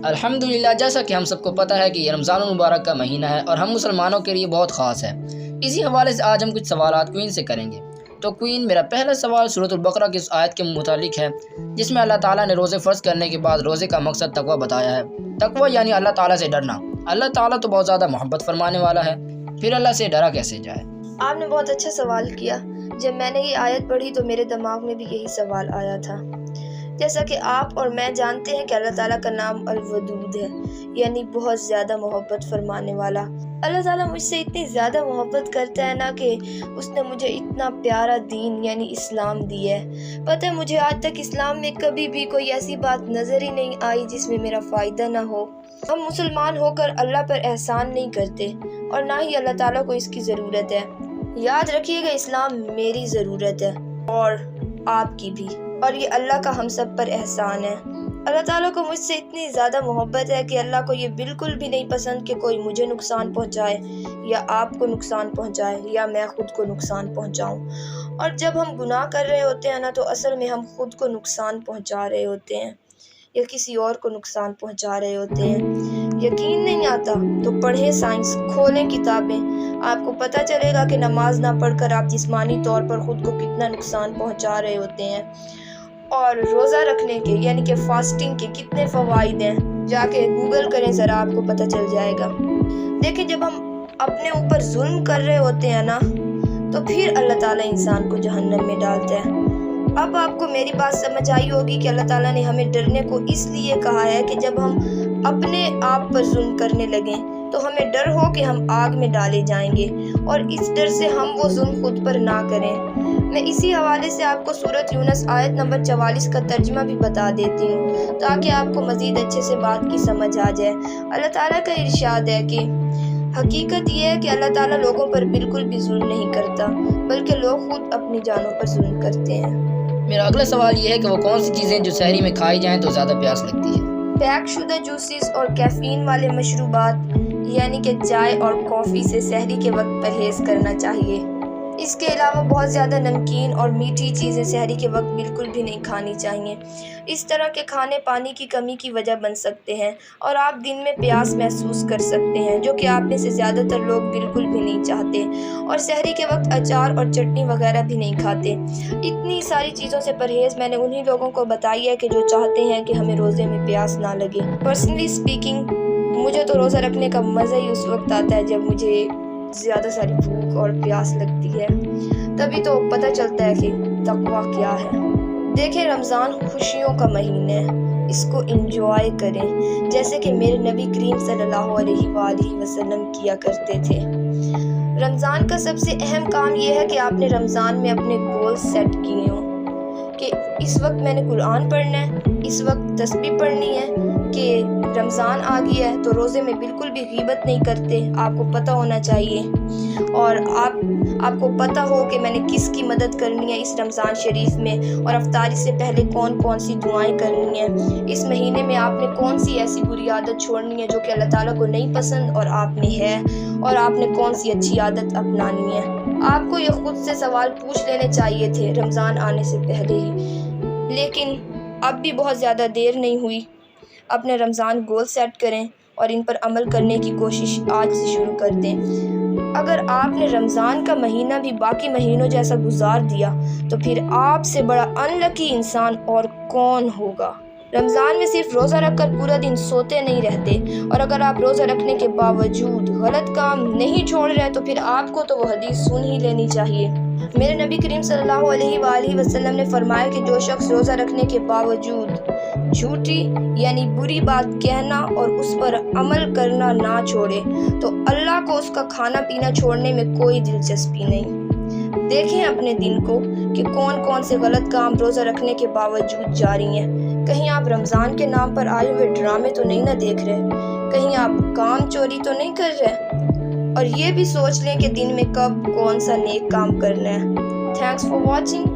الحمدللہ، جیسا کہ ہم سب کو پتہ ہے کہ یہ رمضان المبارک کا مہینہ ہے اور ہم مسلمانوں کے لیے بہت خاص ہے۔ اسی حوالے سے آج ہم کچھ سوالات کوئین سے کریں گے۔ تو کوئین، میرا پہلا سوال سورۃ البقرہ کی اس آیت کے متعلق ہے جس میں اللہ تعالیٰ نے روزے فرض کرنے کے بعد روزے کا مقصد تقویٰ بتایا ہے۔ تقویٰ یعنی اللہ تعالیٰ سے ڈرنا۔ اللہ تعالیٰ تو بہت زیادہ محبت فرمانے والا ہے، پھر اللہ سے ڈرا کیسے جائے؟ آپ نے بہت اچھا سوال کیا۔ جب میں نے یہ آیت پڑھی تو میرے دماغ میں بھی یہی سوال آیا تھا۔ جیسا کہ آپ اور میں جانتے ہیں کہ اللہ تعالیٰ کا نام الودود ہے، یعنی بہت زیادہ محبت فرمانے والا۔ اللہ تعالیٰ مجھ سے اتنی زیادہ محبت کرتا ہے نا کہ اس نے مجھے اتنا پیارا دین یعنی اسلام دی ہے۔ پتہ ہے مجھے آج تک اسلام میں کبھی بھی کوئی ایسی بات نظر ہی نہیں آئی جس میں میرا فائدہ نہ ہو۔ ہم مسلمان ہو کر اللہ پر احسان نہیں کرتے اور نہ ہی اللہ تعالیٰ کو اس کی ضرورت ہے۔ یاد رکھیے گا، اسلام میری ضرورت ہے اور آپ کی بھی، اور یہ اللہ کا ہم سب پر احسان ہے۔ اللہ تعالیٰ کو مجھ سے اتنی زیادہ محبت ہے کہ اللہ کو یہ بالکل بھی نہیں پسند کہ کوئی مجھے نقصان پہنچائے یا آپ کو نقصان پہنچائے یا میں خود کو نقصان پہنچاؤں۔ اور جب ہم گناہ کر رہے ہوتے ہیں نا تو اصل میں ہم خود کو نقصان پہنچا رہے ہوتے ہیں یا کسی اور کو نقصان پہنچا رہے ہوتے ہیں۔ یقین نہیں آتا تو پڑھیں سائنس، کھولیں کتابیں، آپ کو پتہ چلے گا کہ نماز نہ پڑھ کر آپ جسمانی طور پر خود کو کتنا نقصان پہنچا رہے ہوتے ہیں، اور روزہ رکھنے کے یعنی کہ فاسٹنگ کے کتنے فوائد ہیں، جا کے گوگل کریں ذرا، آپ کو پتہ چل جائے گا۔ دیکھیں، جب ہم اپنے اوپر ظلم کر رہے ہوتے ہیں نا تو پھر اللہ تعالیٰ انسان کو جہنم میں ڈالتا ہے۔ اب آپ کو میری بات سمجھ آئی ہوگی کہ اللہ تعالیٰ نے ہمیں ڈرنے کو اس لیے کہا ہے کہ جب ہم اپنے آپ پر ظلم کرنے لگیں تو ہمیں ڈر ہو کہ ہم آگ میں ڈالے جائیں گے، اور اس ڈر سے ہم وہ ظلم خود پر نہ کریں۔ میں اسی حوالے سے آپ کو سورۃ یونس آیت نمبر 44 کا ترجمہ بھی بتا دیتی ہوں تاکہ آپ کو مزید اچھے سے بات کی سمجھ آ جائے۔ اللہ تعالیٰ کا ارشاد ہے کہ حقیقت یہ ہے کہ اللہ تعالیٰ لوگوں پر بالکل بھی ظلم نہیں کرتا، بلکہ لوگ خود اپنی جانوں پر ظلم کرتے ہیں۔ میرا اگلا سوال یہ ہے کہ وہ کون سی چیزیں جو سحری میں کھائی جائیں تو زیادہ پیاس لگتی ہے؟ پیک شدہ جوسز اور کیفین والے مشروبات یعنی کہ چائے اور کافی سے سحری کے وقت پرہیز کرنا چاہیے۔ اس کے علاوہ بہت زیادہ نمکین اور میٹھی چیزیں سحری کے وقت بالکل بھی نہیں کھانی چاہیے۔ اس طرح کے کھانے پانی کی کمی کی وجہ بن سکتے ہیں اور آپ دن میں پیاس محسوس کر سکتے ہیں، جو کہ آپ میں سے زیادہ تر لوگ بالکل بھی نہیں چاہتے، اور سحری کے وقت اچار اور چٹنی وغیرہ بھی نہیں کھاتے۔ اتنی ساری چیزوں سے پرہیز میں نے انہی لوگوں کو بتائی ہے کہ جو چاہتے ہیں کہ ہمیں روزے میں پیاس نہ لگے۔ پرسنلی اسپیکنگ، مجھے تو روزہ رکھنے کا مزہ ہی اس وقت آتا ہے جب مجھے زیادہ ساری بھوک اور پیاس لگتی ہے، تبھی تو پتہ چلتا ہے کہ تقویٰ کیا ہے۔ دیکھیں، رمضان خوشیوں کا مہینہ ہے، اس کو انجوائے کریں جیسے کہ میرے نبی کریم صلی اللہ علیہ وآلہ وسلم کیا کرتے تھے۔ رمضان کا سب سے اہم کام یہ ہے کہ آپ نے رمضان میں اپنے گول سیٹ کیے ہوں کہ اس وقت میں نے قرآن پڑھنا ہے، اس وقت تسبیح پڑھنی ہے، کہ رمضان آ گیا ہے تو روزے میں بالکل بھی غیبت نہیں کرتے، آپ کو پتہ ہونا چاہیے، اور آپ کو پتہ ہو کہ میں نے کس کی مدد کرنی ہے اس رمضان شریف میں، اور افطاری سے پہلے کون کون سی دعائیں کرنی ہیں، اس مہینے میں آپ نے کون سی ایسی بری عادت چھوڑنی ہے جو کہ اللہ تعالیٰ کو نہیں پسند اور آپ میں ہے، اور آپ نے کون سی اچھی عادت اپنانی ہے۔ آپ کو یہ خود سے سوال پوچھ لینے چاہیے تھے رمضان آنے سے پہلے ہی، لیکن اب بھی بہت زیادہ دیر نہیں ہوئی۔ اپنے رمضان گول سیٹ کریں اور ان پر عمل کرنے کی کوشش آج سے شروع کر دیں۔ اگر آپ نے رمضان کا مہینہ بھی باقی مہینوں جیسا گزار دیا تو پھر آپ سے بڑا ان لکی انسان اور کون ہوگا۔ رمضان میں صرف روزہ رکھ کر پورا دن سوتے نہیں رہتے، اور اگر آپ روزہ رکھنے کے باوجود غلط کام نہیں چھوڑ رہے تو پھر آپ کو تو وہ حدیث سن ہی لینی چاہیے۔ میرے نبی کریم صلی اللہ علیہ وآلہ وسلم نے فرمایا کہ جو شخص روزہ رکھنے کے باوجود جھوٹی یعنی بری بات کہنا اور اس پر عمل کرنا نہ چھوڑے تو اللہ کو اس کا کھانا پینا چھوڑنے میں کوئی دلچسپی نہیں۔ دیکھیں اپنے دن کو کہ کون کون سے غلط کام روزہ رکھنے کے باوجود جاری ہیں۔ کہیں آپ رمضان کے نام پر آئے ہوئے ڈرامے تو نہیں نہ دیکھ رہے، کہیں آپ کام چوری تو نہیں کر رہے، اور یہ بھی سوچ لیں کہ دن میں کب کون سا نیک کام کرنا ہے۔ Thanks for watching.